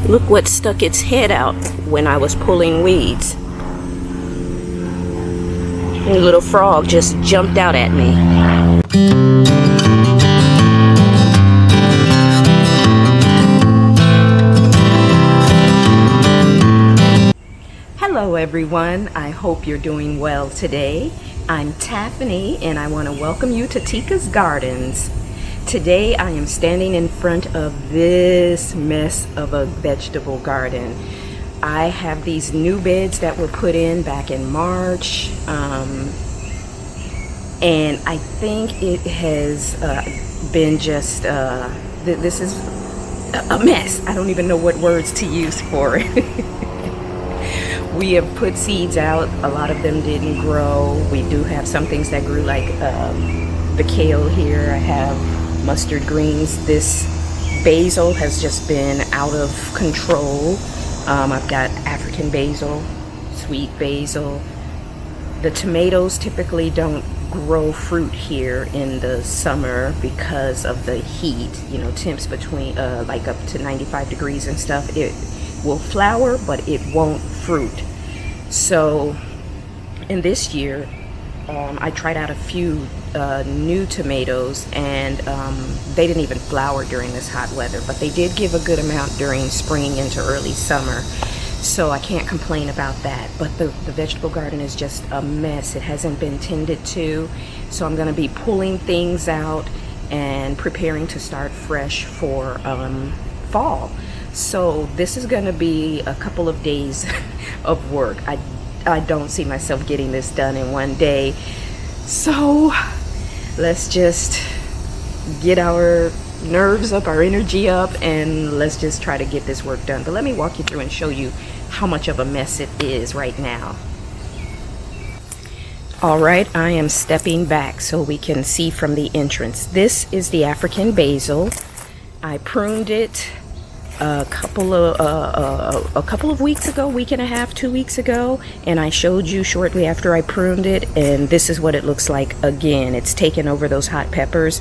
Look what stuck its head out when I was pulling weeds. A little frog just jumped out at me. Hello everyone, I hope you're doing well today. I'm Tame and I want to welcome you to Tika's Gardens. Today I am standing in front of this mess of a vegetable garden. I have these new beds that were put in back in March, and I think it has been just, this is a mess. I don't even know what words to use for it. We have put seeds out. A lot of them didn't grow. We do have some things that grew, like the kale here. I have mustard greens. This basil has just been out of control. I've got African basil, sweet basil. The tomatoes typically don't grow fruit here in the summer because of the heat. You know, temps between like up to 95 degrees and stuff. It will flower, but it won't fruit. So in this year, I tried out a few new tomatoes, and they didn't even flower during this hot weather, but they did give a good amount during spring into early summer, so I can't complain about that. But the vegetable garden is just a mess. It hasn't been tended to, so I'm going to be pulling things out and preparing to start fresh for fall. So this is going to be a couple of days of work. I don't see myself getting this done in one day. So let's just get our nerves up, our energy up, and let's just try to get this work done. But let me walk you through and show you how much of a mess it is right now. All right, I am stepping back so we can see from the entrance. This is the African basil. I pruned it a couple of weeks ago, week and a half, 2 weeks ago, and I showed you shortly after I pruned it, and this is what it looks like again. It's taken over those hot peppers,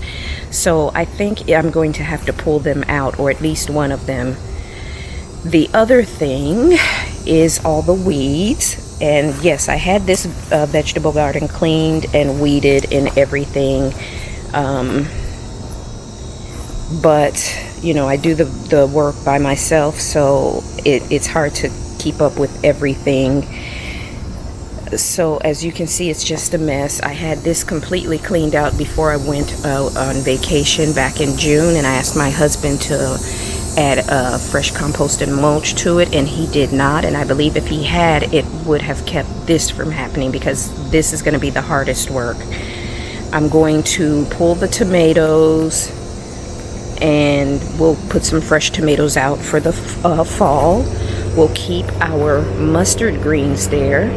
so I think I'm going to have to pull them out, or at least one of them. The other thing is all the weeds, and yes, I had this vegetable garden cleaned and weeded and everything, but you know, I do the work by myself, so it's hard to keep up with everything. So as you can see, it's just a mess. I had this completely cleaned out before I went on vacation back in June, and I asked my husband to add fresh compost and mulch to it, and he did not. And I believe if he had, it would have kept this from happening, because this is going to be the hardest work. I'm going to pull the tomatoes, and we'll put some fresh tomatoes out for the fall. We'll keep our mustard greens there.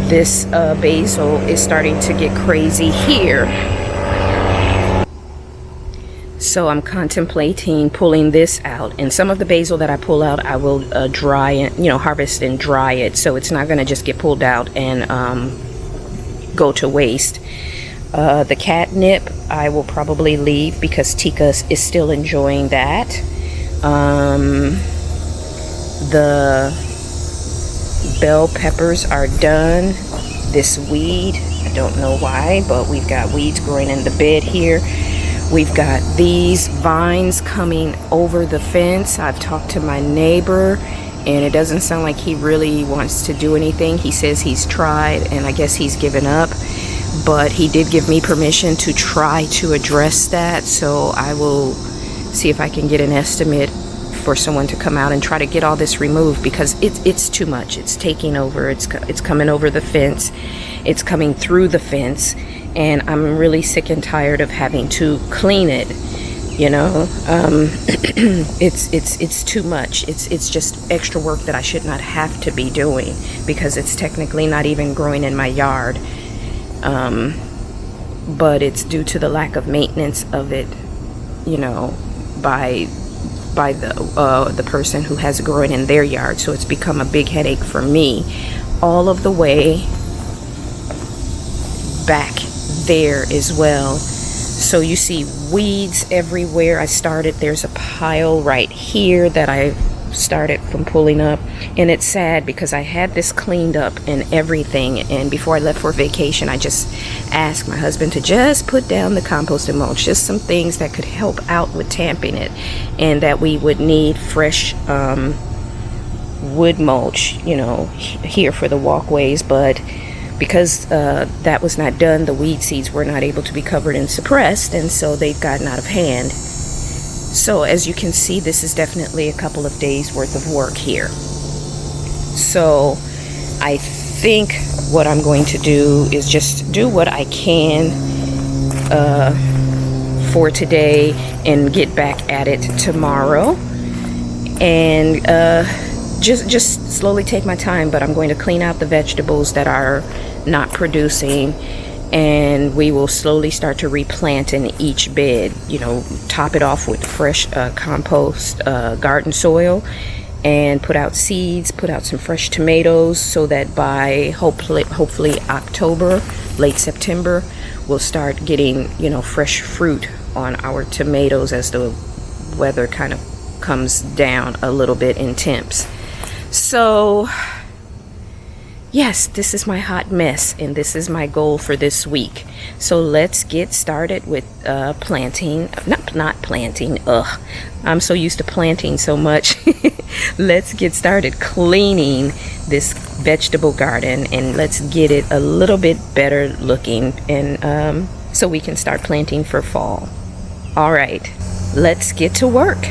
This basil is starting to get crazy here, so I'm contemplating pulling this out. And some of the basil that I pull out, I will dry and, you know, harvest and dry it, so it's not going to just get pulled out and go to waste. The catnip I will probably leave because Tika is still enjoying that. The bell peppers are done. This weed, I don't know why, but we've got weeds growing in the bed here. We've got these vines coming over the fence. I've talked to my neighbor, and it doesn't sound like he really wants to do anything. He says he's tried, and I guess he's given up. But he did give me permission to try to address that, so I will see if I can get an estimate for someone to come out and try to get all this removed, because it's too much. It's taking over. It's coming over the fence. It's coming through the fence, and I'm really sick and tired of having to clean it. You know, it's too much. It's just extra work that I should not have to be doing, because it's technically not even growing in my yard. But it's due to the lack of maintenance of it, you know, by the person who has it growing in their yard. So it's become a big headache for me, all of the way back there as well. So you see weeds everywhere. There's a pile right here that I started from pulling up. And it's sad because I had this cleaned up and everything, and before I left for vacation I just asked my husband to just put down the compost and mulch, just some things that could help out with tamping it, and that we would need fresh wood mulch, you know, here for the walkways. But because that was not done, the weed seeds were not able to be covered and suppressed, and so they've gotten out of hand. So as you can see, this is definitely a couple of days worth of work here. So I think what I'm going to do is just do what I can for today and get back at it tomorrow, and just slowly take my time. But I'm going to clean out the vegetables that are not producing, and we will slowly start to replant in each bed, you know, top it off with fresh compost garden soil, and put out seeds, put out some fresh tomatoes, so that by hopefully October, late September, we'll start getting, you know, fresh fruit on our tomatoes as the weather kind of comes down a little bit in temps. So yes, this is my hot mess, and this is my goal for this week. So let's get started with planting. Not planting. Ugh, I'm so used to planting so much. Let's get started cleaning this vegetable garden, and let's get it a little bit better looking, and so we can start planting for fall. All right, let's get to work.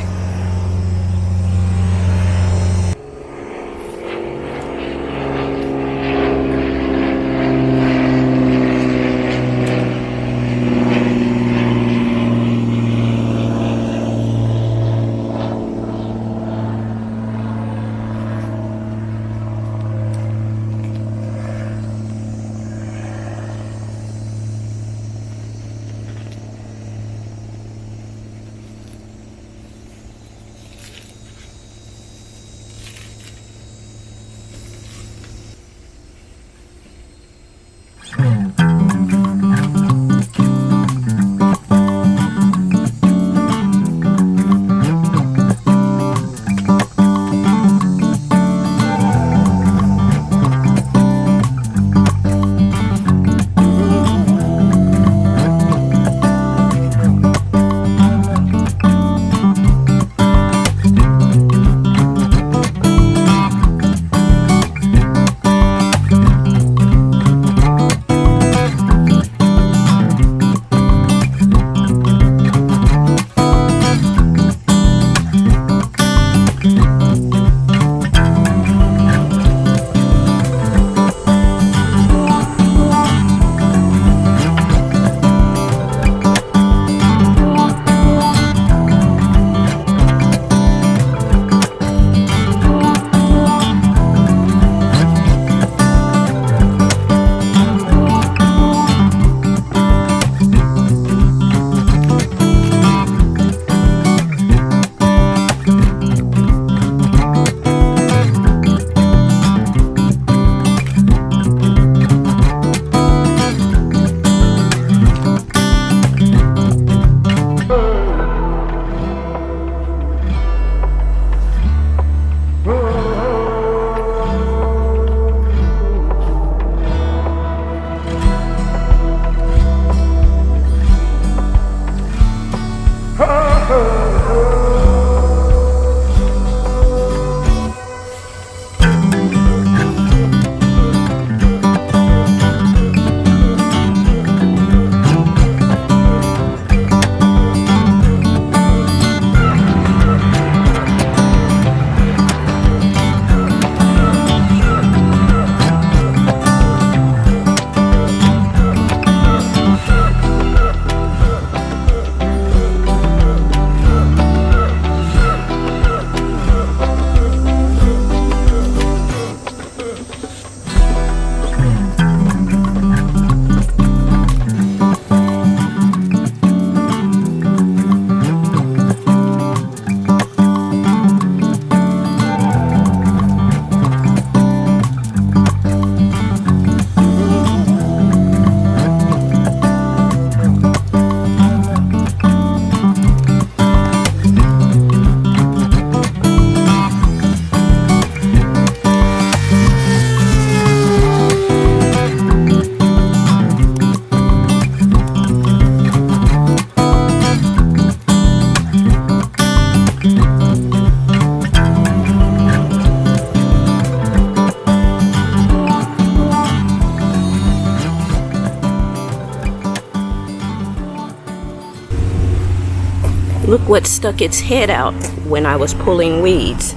look what stuck its head out when I was pulling weeds.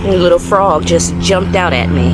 The little frog just jumped out at me.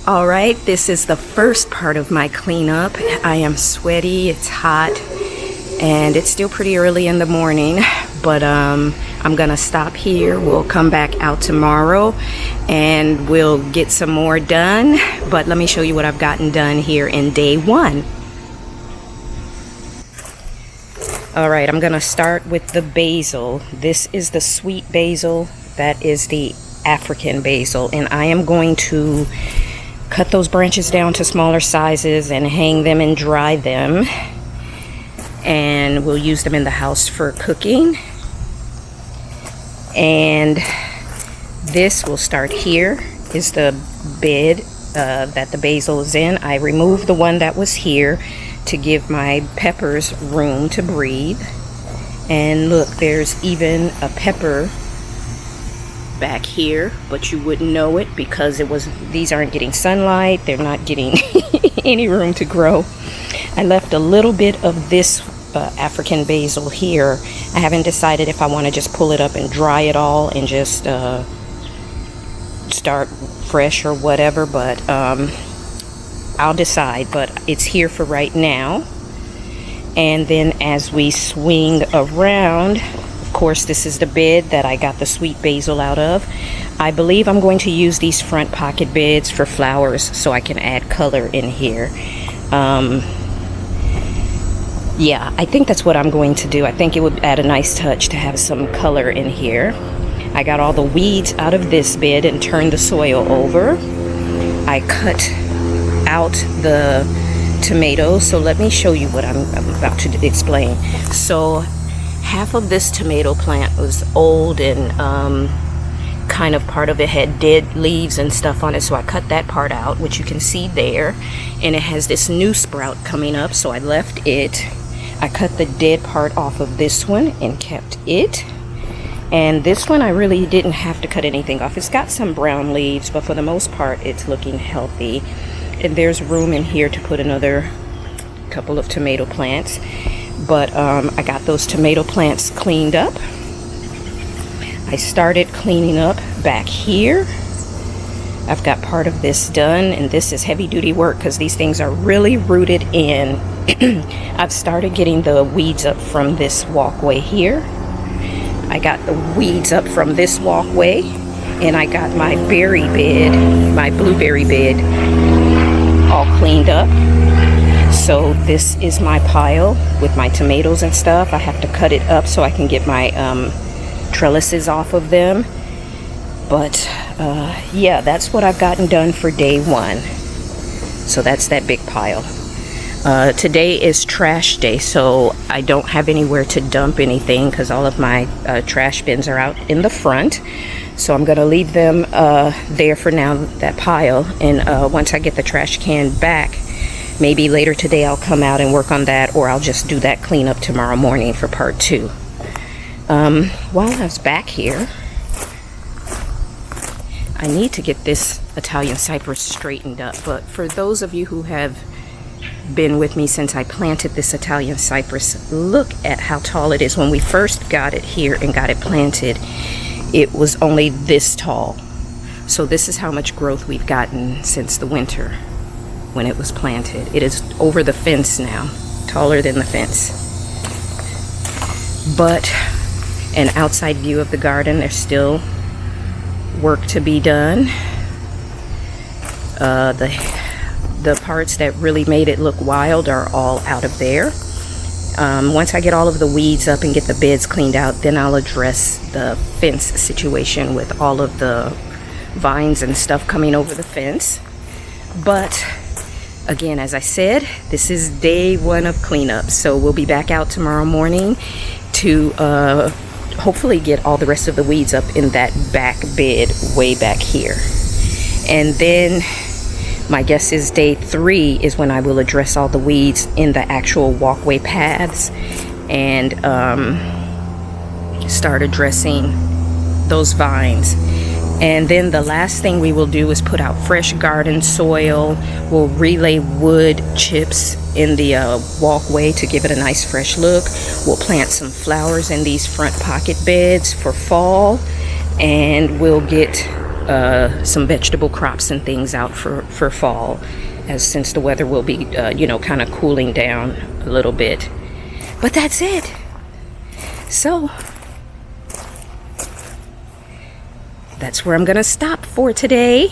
All right, this is the first part of my cleanup. I am sweaty, it's hot, and it's still pretty early in the morning, but I'm gonna stop here. We'll come back out tomorrow and we'll get some more done, but let me show you what I've gotten done here in day one. All right, I'm gonna start with the basil. This is the sweet basil, that is the African basil, and I am going to cut those branches down to smaller sizes and hang them and dry them, and we'll use them in the house for cooking. And this will start here, is the bed that the basil is in. I removed the one that was here to give my peppers room to breathe, And look, there's even a pepper back here, but you wouldn't know it because these aren't getting sunlight. They're not getting any room to grow. I left a little bit of this African basil here. I haven't decided if I want to just pull it up and dry it all and just start fresh or whatever, but I'll decide. But it's here for right now. And then as we swing around, of course, this is the bed that I got the sweet basil out of. I believe I'm going to use these front pocket beds for flowers so I can add color in here. Yeah, I think that's what I'm going to do. I think it would add a nice touch to have some color in here. I got all the weeds out of this bed and turned the soil over. I cut out the tomatoes, so let me show you what I'm about to explain. So half of this tomato plant was old and kind of part of it had dead leaves and stuff on it, so I cut that part out, which you can see there, and it has this new sprout coming up, so I left it. I cut the dead part off of this one and kept it. And this one I really didn't have to cut anything off. It's got some brown leaves, but for the most part it's looking healthy. And there's room in here to put another couple of tomato plants. But I got those tomato plants cleaned up. I started cleaning up back here. I've got part of this done, and this is heavy duty work because these things are really rooted in. I've started getting the weeds up from this walkway here. I got the weeds up from this walkway, and I got my berry bed, my blueberry bed, all cleaned up. So this is my pile with my tomatoes and stuff. I have to cut it up so I can get my trellises off of them. But yeah, that's what I've gotten done for day one. So that's that big pile. Today is trash day, so I don't have anywhere to dump anything because all of my trash bins are out in the front. So I'm gonna leave them there for now, that pile, and once I get the trash can back, maybe later today I'll come out and work on that, or I'll just do that cleanup tomorrow morning for part 2. While I was back here, I need to get this Italian cypress straightened up, but for those of you who have been with me since I planted this Italian cypress, look at how tall it is. When we first got it here and got it planted, it was only this tall. So this is how much growth we've gotten since the winter when it was planted. It is over the fence now, taller than the fence. But an outside view of the garden, there's still work to be done. The parts that really made it look wild are all out of there. Once I get all of the weeds up and get the beds cleaned out, then I'll address the fence situation with all of the vines and stuff coming over the fence. But again, as I said, this is day 1 of cleanup, so we'll be back out tomorrow morning to hopefully get all the rest of the weeds up in that back bed way back here. And then my guess is day 3 is when I will address all the weeds in the actual walkway paths and start addressing those vines. And then the last thing we will do is put out fresh garden soil. We'll relay wood chips in the walkway to give it a nice fresh look. We'll plant some flowers in these front pocket beds for fall, and we'll get some vegetable crops and things out for fall, since the weather will be kind of cooling down a little bit. But that's it. So that's where I'm gonna stop for today.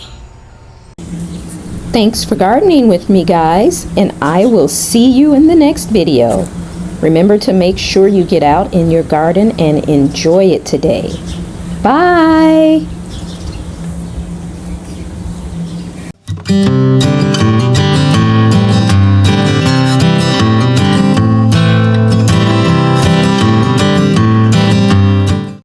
Thanks for gardening with me, guys, and I will see you in the next video. Remember to make sure you get out in your garden and enjoy it today. Bye.